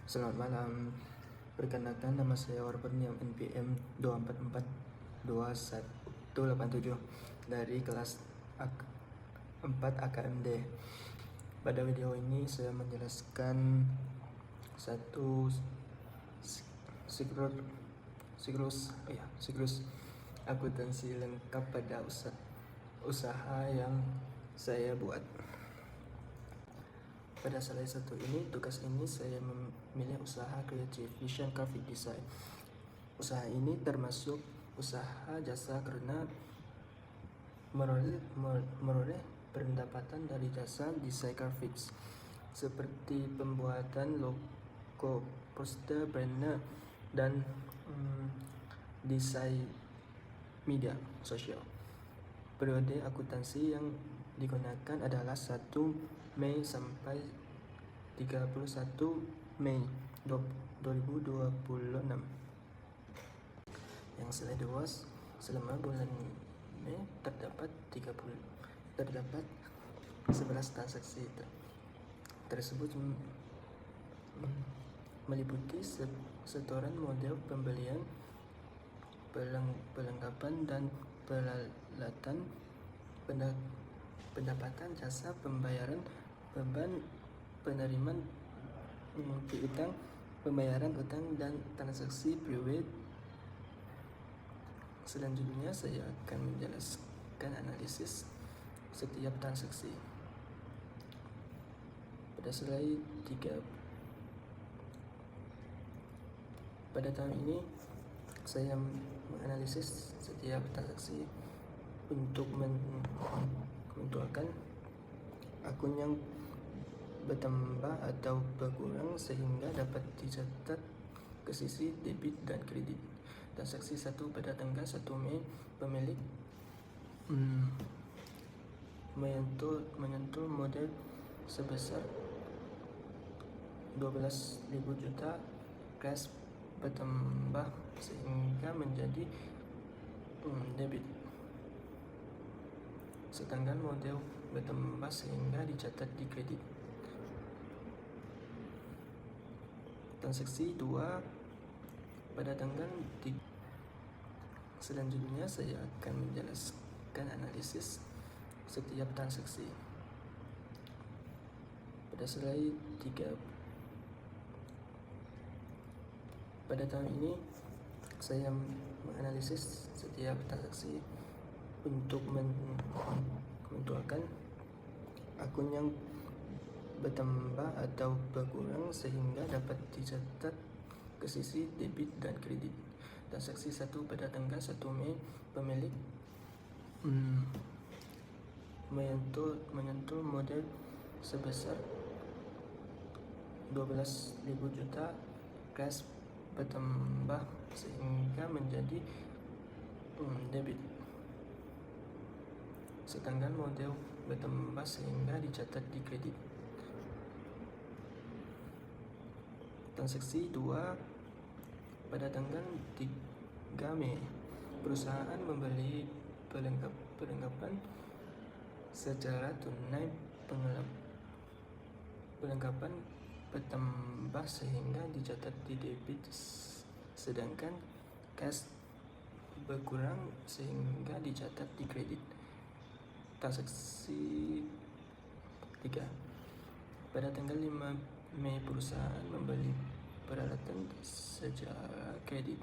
Selamat malam. Perkenalkan, nama saya Warpatniam NPM 2442187 dari kelas 4 AKMD. Pada video ini saya menjelaskan satu siklus akuntansi lengkap pada usaha yang saya buat. Pada slide satu ini, tugas ini saya memilih usaha Creative Vision Graphic Design. Usaha ini termasuk usaha jasa karena meroleh pendapatan dari jasa desain grafis seperti pembuatan logo, poster, banner, dan desain media sosial. Periode akuntansi yang digunakan adalah 1 Mei sampai 31 Mei 2026. Yang slide 2, selama bulan Mei terdapat 11 transaksi tersebut meliputi setoran model pembelian, perlengkapan dan peralatan, pendapatan jasa, pembayaran beban, penerimaan piutang, pembayaran utang, dan transaksi private. Selanjutnya saya akan menjelaskan analisis setiap transaksi. Pada slide 3, pada tahun ini saya menganalisis setiap transaksi untuk menentukan akun yang bertambah atau berkurang sehingga dapat dicatat ke sisi debit dan kredit. Transaksi 1 pada tanggal 1 Mei, pemilik menyentuh modal sebesar 12.000 juta, cash bertambah sehingga menjadi debit. Sedangkan model bertambah sehingga dicatat di kredit. Transaksi 2 pada tanggal 3. Selanjutnya saya akan menjelaskan analisis setiap transaksi. Pada slide 3, pada tahun ini saya menganalisis setiap transaksi untuk menentukan akun yang bertambah atau berkurang sehingga dapat dicatat ke sisi debit dan kredit. Transaksi 1 pada tanggal 1 Mei, pemilik menyentuh modal sebesar 12.000 juta, cash bertambah sehingga menjadi debit. Sedangkan model bertambah sehingga dicatat di kredit. Transaksi 2 pada tanggal 3 Mei, perusahaan membeli perlengkapan secara tunai, perlengkapan bertambah sehingga dicatat di debit, sedangkan cash berkurang sehingga dicatat di kredit. Transaksi 3 pada tanggal 5 Mei, perusahaan membeli peralatan secara kredit,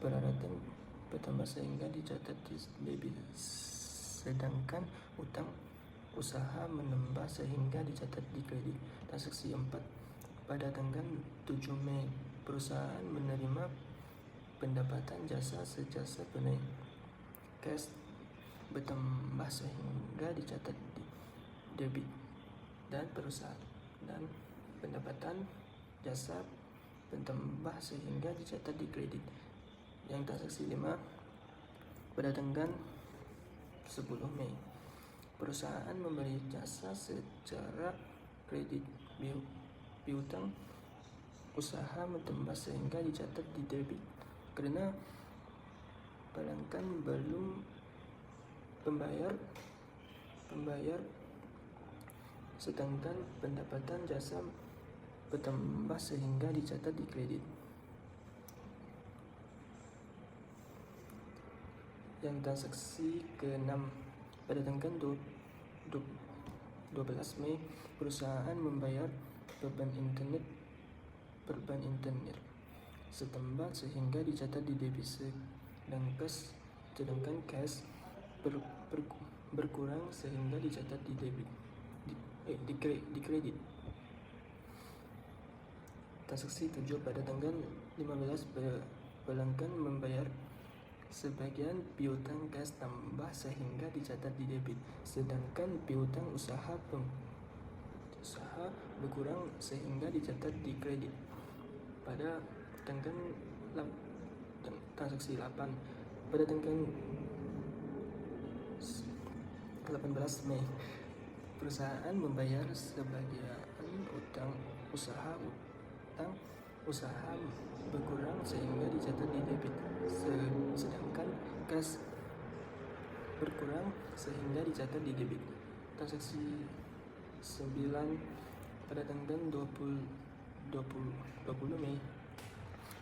peralatan bertambah sehingga dicatat di debit, sedangkan utang usaha menambah sehingga dicatat di kredit. Transaksi 4 pada tanggal 7 Mei, perusahaan menerima pendapatan jasa sejasa tunai, cash bertambah sehingga dicatat di debit, dan perusahaan dan pendapatan jasa bertambah sehingga dicatat di kredit. Yang transaksi 5 pada tanggal 10 Mei, perusahaan memberi jasa secara kredit, piutang usaha bertambah sehingga dicatat di debit karena pelanggan belum membayar, sedangkan pendapatan jasa bertambah sehingga dicatat di kredit. Yang transaksi ke-6, pada tanggal 12 Mei, perusahaan membayar beban internet setempat sehingga dicatat di debit, sedangkan cash berkurang sehingga dicatat di debit di kredit. Transaksi 7, pada tanggal 15, pelanggan membayar sebagian piutang cash tambah sehingga dicatat di debit, sedangkan piutang usaha berkurang sehingga dicatat di kredit. Pada tanggal transaksi 8, pada tanggal 18 Mei, perusahaan membayar sebagian utang usaha berkurang sehingga dicatat di debit, sedangkan cash berkurang sehingga dicatat di debit. Transaksi 9, pada tanggal 20 Mei,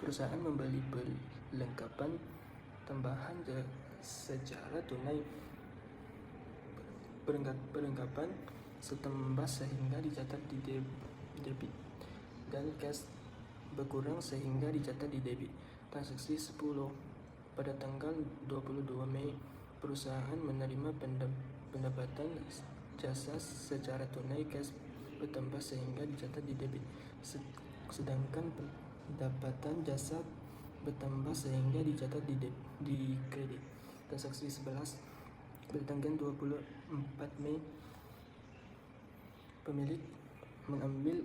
perusahaan membeli perlengkapan tambahan secara tunai. Perlengkapan setempat sehingga dicatat di debit, dan cash berkurang sehingga dicatat di debit. Transaksi 10, pada tanggal 22 Mei, perusahaan menerima pendapatan jasa secara tunai, cash bertambah sehingga dicatat di debit, sedangkan pendapatan jasa bertambah sehingga dicatat di kredit. Transaksi 11, pada tanggal 24 Mei, pemilik mengambil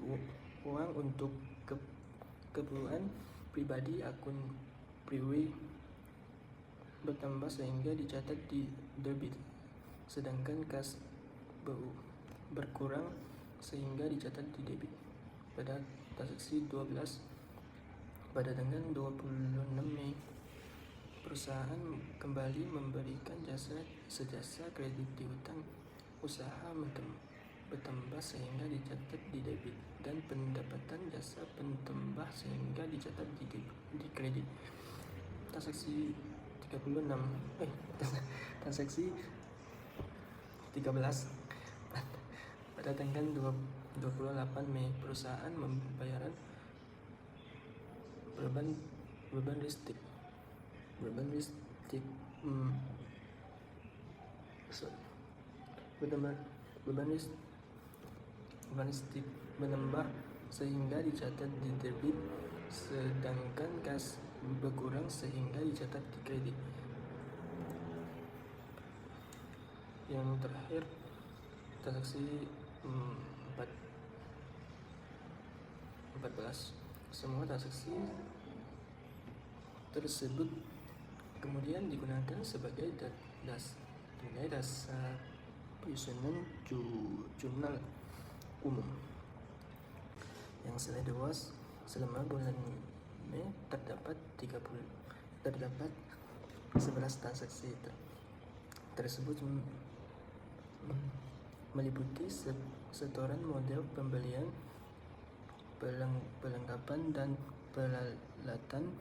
uang untuk keperluan pribadi, akun Priway bertambah sehingga dicatat di debit, sedangkan kas berkurang sehingga dicatat di debit. Pada transaksi 12, pada tanggal 26 Mei, perusahaan kembali memberikan jasa kredit piutang usaha bertambah sehingga dicatat di debit, dan pendapatan jasa bertambah sehingga dicatat di kredit. Transaksi 13, pada tanggal 28 Mei, perusahaan membayar beban listrik menambah sehingga dicatat di debit, sedangkan kas berkurang sehingga dicatat di kredit. Yang terakhir, transaksi 14. Semua transaksi tersebut kemudian digunakan sebagai nilai dasar penyusunan jurnal umum. Yang luas selama bulan Mei terdapat 11 transaksi tersebut meliputi setoran modal pembelian perlengkapan dan peralatan,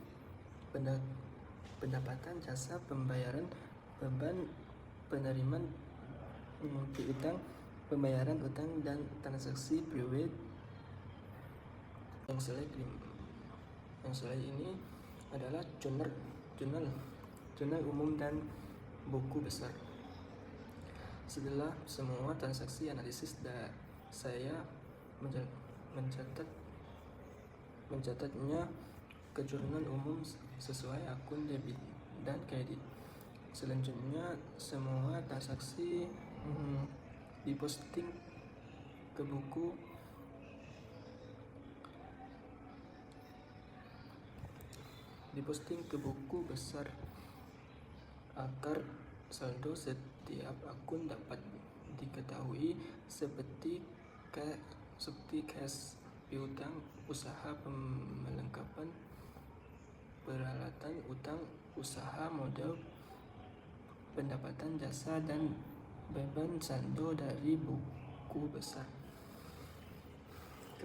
pendapatan jasa, pembayaran beban, penerimaan piutang, pembayaran utang, dan transaksi Priway. Yang selain ini adalah jurnal umum dan buku besar. Setelah semua transaksi analisis, saya mencatatnya ke jurnal umum sesuai akun debit dan kredit. Selanjutnya, semua transaksi diposting ke buku besar agar saldo setiap akun dapat diketahui, seperti cash piutang usaha, perlengkapan peralatan, utang usaha, modal, pendapatan jasa, dan beban saldo dari buku besar.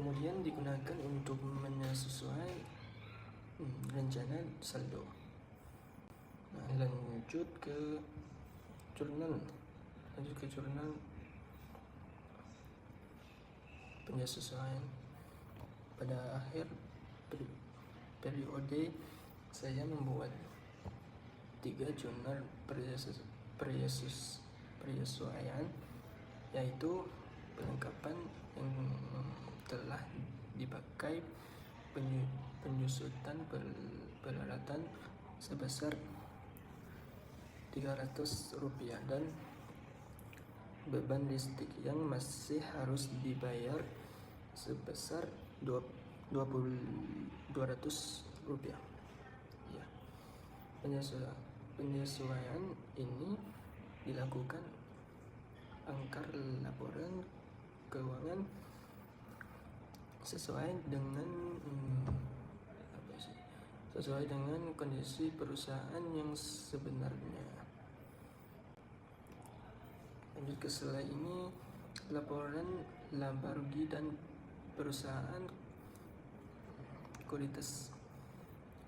kemudian digunakan untuk menyesuaikan rencana saldo. Nah, lanjut ke jurnal penyesuaian. Pada akhir periode saya membuat 3 jurnal penyesuaian, yaitu perlengkapan yang telah dipakai, penyusutan peralatan sebesar Rp300, dan beban listrik yang masih harus dibayar sebesar Rp200. Ya. Penyesuaian ini dilakukan angka laporan keuangan sesuai dengan kondisi perusahaan yang sebenarnya. Lanjut ke slide ini, laporan laba rugi dan perusahaan kualitas.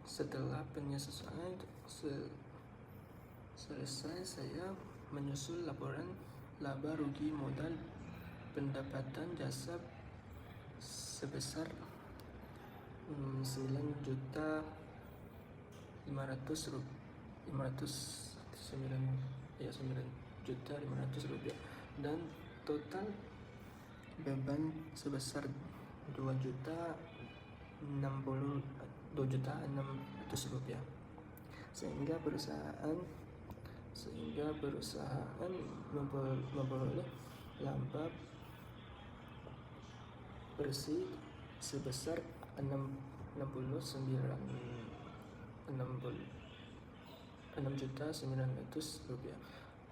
Setelah penyesuaian selesai, saya menyusul laporan laba rugi modal pendapatan jasa sebesar Rp9.500.000 dan total beban sebesar Rp2.600.000, sehingga perusahaan memperoleh laba bersih sebesar Rp6.900.000.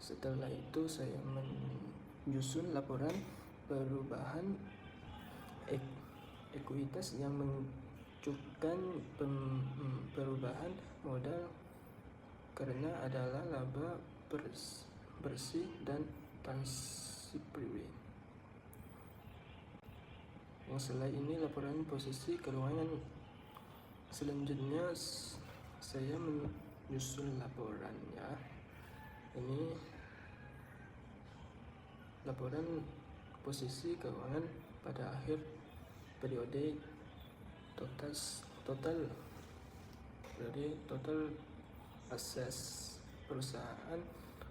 Setelah itu saya menyusun laporan perubahan ekuitas yang menunjukkan perubahan modal karena adalah laba bersih dan transitory. Setelah ini laporan posisi keuangan. Selanjutnya saya menyusun laporannya. Ini laporan posisi keuangan pada akhir periode. Total aset perusahaan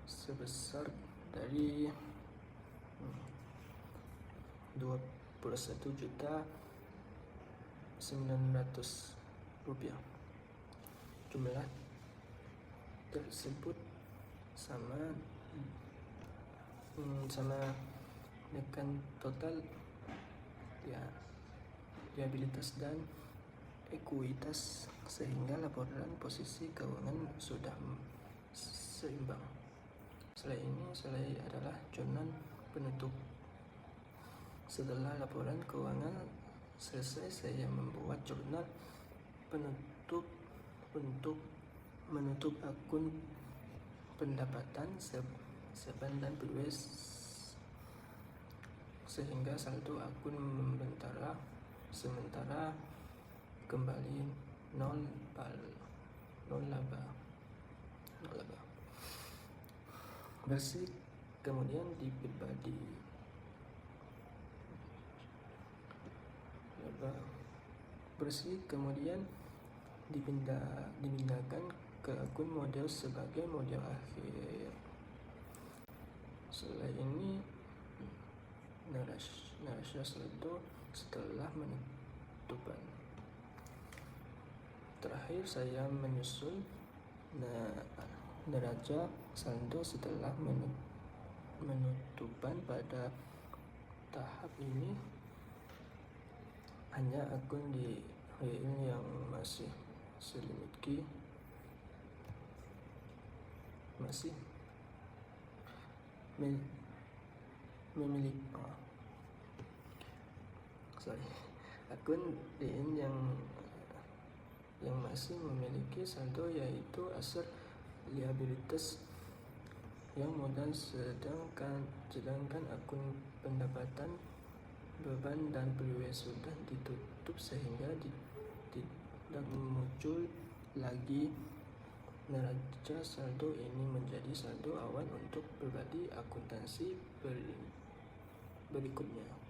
sebesar dari Rp21.900.000. Jumlah tersebut sama dengan total liabilitas dan ekuitas, sehingga laporan posisi keuangan sudah seimbang. Slide adalah jurnal penutup. Setelah laporan keuangan selesai, saya membuat jurnal penutup untuk menutup akun pendapatan dan PWS, sehingga saldo akun sementara kembali nol laba bersih. Kemudian dibagi laba bersih, kemudian dipindahkan ke akun model sebagai model akhir. Setelah ini narasi saldo setelah penutupan. Terakhir saya menyusun neraca saldo setelah penutupan. Pada tahap ini hanya akun di real yang masih memiliki akun DN yang masih memiliki saldo, yaitu aset liabilitas yang modal, sedangkan akun pendapatan beban dan privilege sudah ditutup sehingga tidak muncul lagi neraca saldo. Ini menjadi saldo awan untuk pribadi akuntansi berikutnya.